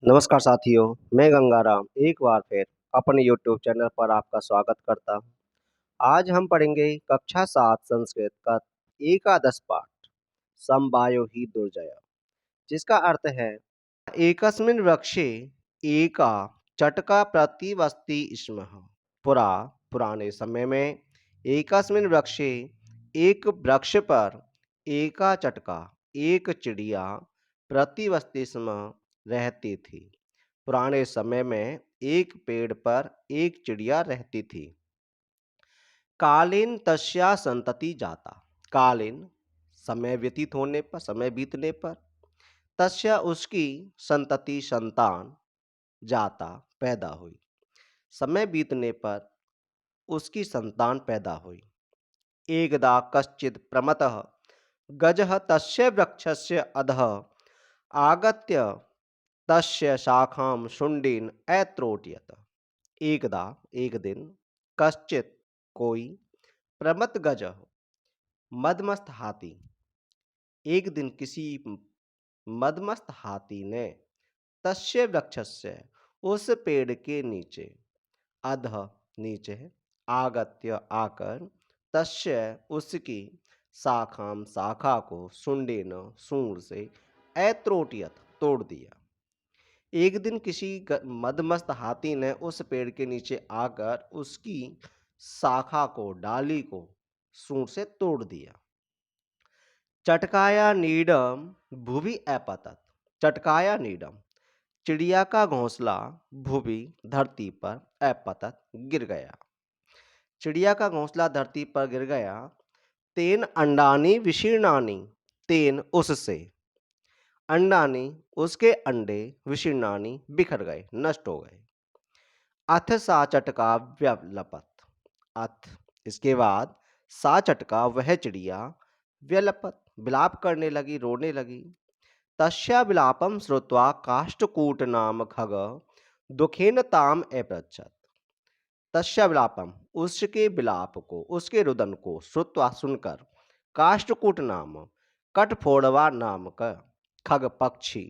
नमस्कार साथियों, मैं गंगाराम एक बार फिर अपने यूट्यूब चैनल पर आपका स्वागत करता हूँ। आज हम पढ़ेंगे कक्षा 7 संस्कृत का एकादश पाठ समवायो हि दुर्जय, जिसका अर्थ है एकस्मिन् वृक्षे एका चटका प्रतिवस्ति स्म। पुरा पुराने समय में एकस्मिन् वृक्षे एक वृक्ष पर एका चटका एक चिड़िया प्रतिवस्ति स्म रहती थी। पुराने समय में एक पेड़ पर एक चिड़िया रहती थी। कालीन तस्या संतति जाता। कालीन समय व्यतीत होने पर, समय बीतने पर, तस्या उसकी संतति संतान जाता पैदा हुई। समय बीतने पर उसकी संतान पैदा हुई। एकदा कश्चित् प्रमतः गजः तस्य वृक्षस्य अधः आगत्य तस्य शाखां शुण्डीन् ऐत्रोटयत्। एकदा एक दिन कश्चित कोई प्रमथ गज मदमस्त हाथी, एक दिन किसी मदमस्त हाथी ने तस्य वृक्षस्य उस पेड़ के नीचे अधः नीचे आगत्य आकर तस्य उसकी शाखाम शाखा को शुंडेन सूंड से ऐत्रोटियत तोड़ दिया। एक दिन किसी मदमस्त हाथी ने उस पेड़ के नीचे आकर उसकी शाखा को, डाली को सूंड से तोड़ दिया। चटकाया नीडम भुवि अपतत। चटकाया नीडम चिड़िया का घोंसला भुवि धरती पर अपतत गिर गया। चिड़िया का घोंसला धरती पर गिर गया। तेन अंडानी विशीर्णानी, तेन उससे, अंडानी उसके अंडे, विशीर्णानी बिखर गए, नष्ट हो गए। अथ सा चटका व्यलपत। अथ इसके बाद सा चटका वह चिड़िया व्यलपत विलाप करने लगी, रोने लगी। तस्या विलापम श्रुत्वा काष्ठकूट नाम खग दुखेन ताम अपृच्छत। तस्या विलापम उसके विलाप को, उसके रुदन को श्रुत्वा सुनकर काष्ठकूट नाम कठफोड़वा नामक खग पक्षी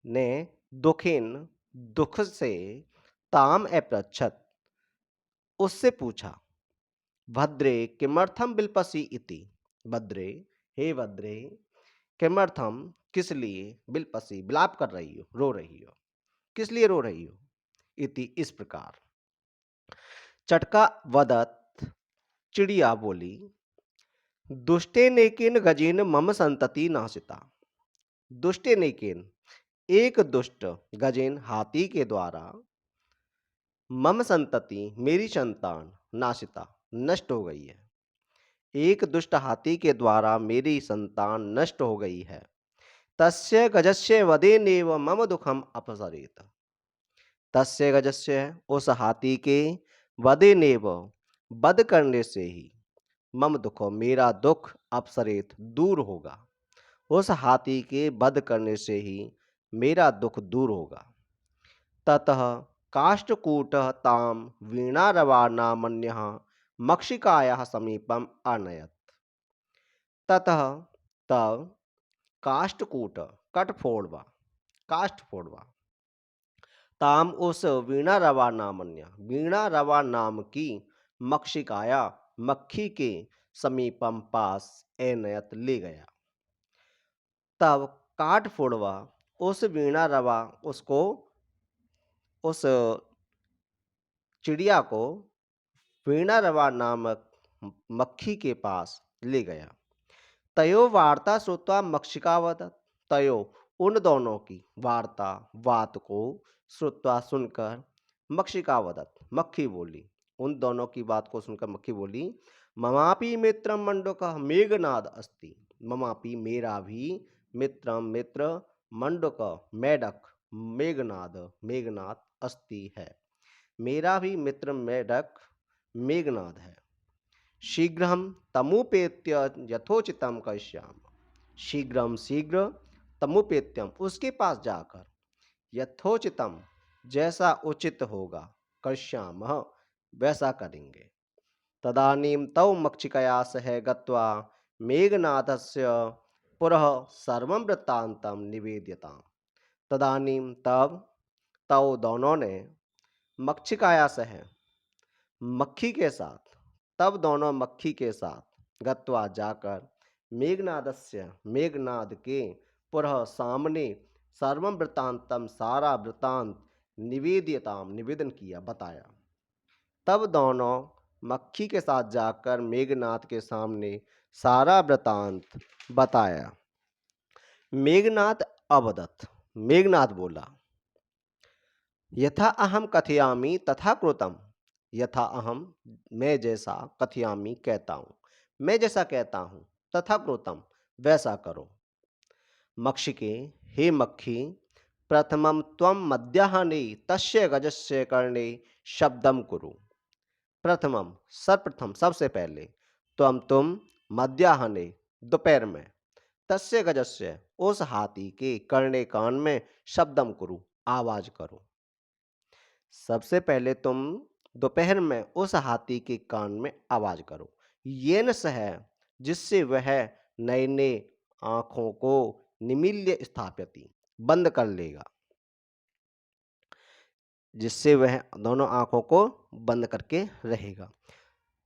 ने दुखेन दुख से ताम अपृच्छत उससे पूछा, भद्रे किमर्थम बिलपसी इति। भद्रे, हे भद्रे, किमर्थम किस लिए, बिलपसी विलाप कर रही हो, रो रही हो, किस लिए रो रही हो, इति इस प्रकार। चटका वदत चिड़िया बोली, दुष्टे नेकेन गजेन मम संतति नाशिता। दुष्टे नेकेन एक दुष्ट गजेन हाथी के द्वारा, मम संतति मेरी संतान, नाशिता नष्ट हो गई है। एक दुष्ट हाथी के द्वारा मेरी संतान नष्ट हो गई है। तस्य गजस्य वदेनेव मम दुखम अपसरेत। तस्य गजस्य उस हाथी के वदेनेव वध करने से ही मम दुखो मेरा दुख अपसरेत दूर होगा। उस हाथी के वध करने से ही मेरा दुख दूर होगा। ततः काष्ठकूटः ताम वीणारवानामन्यः मक्षिकायाः समीपम आनयत। ततः तब काष्ठकूट कठफोड़वा, काष्ठफोड़वा, ताम उस वीणा रवा नामन्य, वीणा रवा नाम की मक्षिकाया मक्खी के समीपम पास एनयत ले गया। तब काठफोड़वा उस वीणा रवा उसको, उस चिड़िया को वीणा रवा नामक मक्खी के पास ले गया। तयो वार्ता श्रुत्वा मक्षिका वदत। तयो उन दोनों की वार्ता, बात को श्रुत्वा सुनकर मक्षिका वदत मक्खी बोली। उन दोनों की बात को सुनकर मक्खी बोली, ममापि मित्रम मंडूकः मेघनाद अस्ति। ममापि मेरा भी मित्रम मित्र मंडूक मेढक मेघनाद मेघनाद अस्ति है। मेरा भी मित्र मेढक मेघनाद है। शीघ्रम तमुपेत्य यथोचितम करिष्यामि। शीघ्रम शीघ्र तमुपेत्यम उसके पास जाकर यथोचितम जैसा उचित होगा करिष्यामः वैसा करेंगे। तदानीं तौ मक्षिकया सह गत्वा मेघनाथस्य पुरः सर्वं वृत्तान्तं निवेद्यताम्। तदानीं तब तौ दोनों ने मक्षिकाया सह मक्खी के साथ तब दोनों मक्खी के साथ गत्वा जाकर मेघनादस्य मेघनाद के पुरः सामने सर्वं वृत्तांतम सारा वृत्तांत निवेदिताम निवेदन किया बताया। तब दोनों मक्खी के साथ जाकर मेघनाद के सामने सारा वृत्तांत बताया। मेघनाद अवदत् मेघनाद बोला, यथा अहम कथयामि तथा कृतम। यथा अहम मैं जैसा कथयामि कहता हूँ, मैं जैसा कहता हूँ, तथा कृतम वैसा करो। मक्षिके हे मक्खी, प्रथमं त्वं मध्याह्ने तस्य गजस्य कर्णे शब्दम कुरु। प्रथमम सर्वप्रथम सबसे पहले तुम मध्याह्ने दोपहर में तस्य गजस्य उस हाथी के कर्णे कान में शब्दम कुरु आवाज करो। सबसे पहले तुम दोपहर में उस हाथी के कान में आवाज करो। ये न सह जिससे वह नए नए आंखों को निमील्य स्थापयति बंद कर लेगा, जिससे वह दोनों आंखों को बंद करके रहेगा।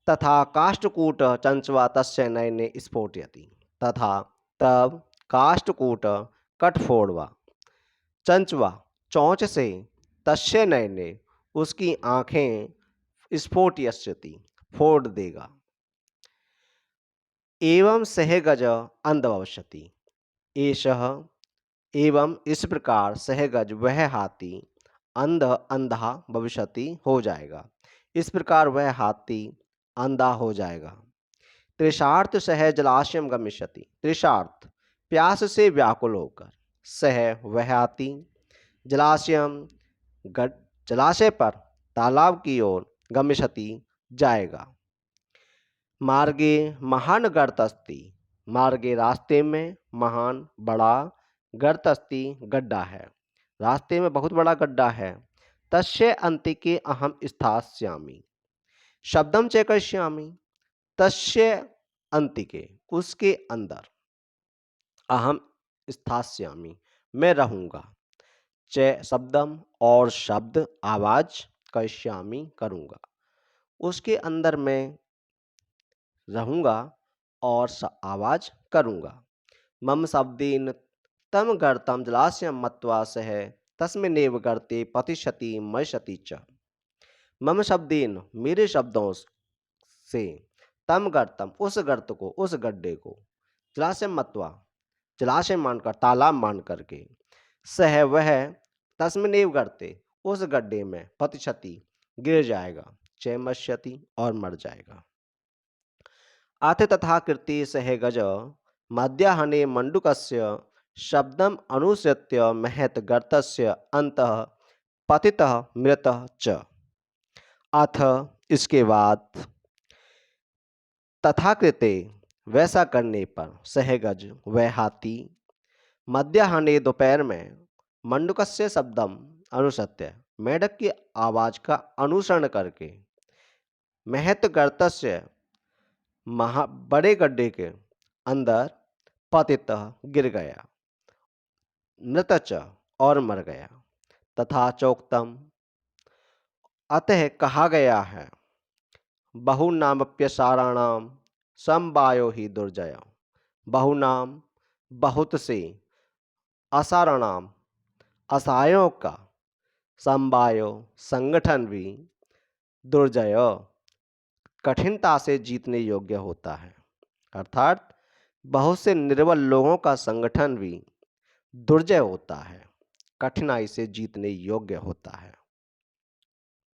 तथा काष्ठकूट चंचवा तस्य नयने स्फोटयति। तथा तब काष्ठकूट कठफोड़वा चंचवा चोंच से तस्य नयने उसकी आंखें स्फोटयस्यति फोड़ देगा। एवं सह गज अंध भविष्यति। एषः एवं इस प्रकार सह गज वह हाथी अंधा भविष्यति हो जाएगा। इस प्रकार वह हाथी अंधा हो जाएगा। तृषार्थ सह जलाशयम गमिष्यति। तृषार्थ प्यास से व्याकुल होकर सह वह हाथी जलाशय पर तालाब की ओर गमिष्यति जाएगा। मार्गे महान गर्त अस्ति। मार्गे रास्ते में महान बड़ा गर्त अस्ति गड्ढा है। रास्ते में बहुत बड़ा गड्ढा है। तस्य अंतिके अहम स्थास्यामि शब्दम च करिष्यामि। तस्य अंतिके उसके अंदर अहम स्थास्यामि मैं रहूंगा। च शब्दम और शब्द आवाज करिष्यामि करूंगा। उसके अंदर मैं रहूंगा और आवाज करूंगा। मम शब्देन तम गर्तम जलाशयम मत्वा सह तस्मिन्नेव गर्ते पतिष्यति मरिष्यति च। मम शब्देन मेरे शब्दों से तम गर्तम उस गर्त को उस गड्ढे को जलाशय मत्वा जलाशय मानकर तालाब मान करके सह वह तस्मिन्नेव गर्ते उस गड्ढे में पतिष्यति गिर जाएगा। च मरिष्यति और मर जाएगा। अथ तथा कृते सह गज मध्याह्ने मंडूकस्य शब्दम अनुसृत्य महत गर्तस्य अंतः पतितः मृतः च। अथ इसके बाद तथा कृते वैसा करने पर सहगज वह हाथी मध्याह्ने दोपहर में मंडूकस्य शब्दम अनुसत्य मेढक की आवाज का अनुसरण करके महत गर्तस्य बड़े गड्ढे के अंदर पतित गिर गया मृतच और मर गया। तथा चोक्तम अतः कहा गया है बहुनामप्यसाराणाम समवायो ही दुर्जय। बहुनाम बहुत से असाराणाम असहायों का समवायो संगठन भी दुर्जय कठिनता से जीतने योग्य होता है। अर्थात बहुत से निर्बल लोगों का संगठन भी दुर्जय होता है, कठिनाई से जीतने योग्य होता है।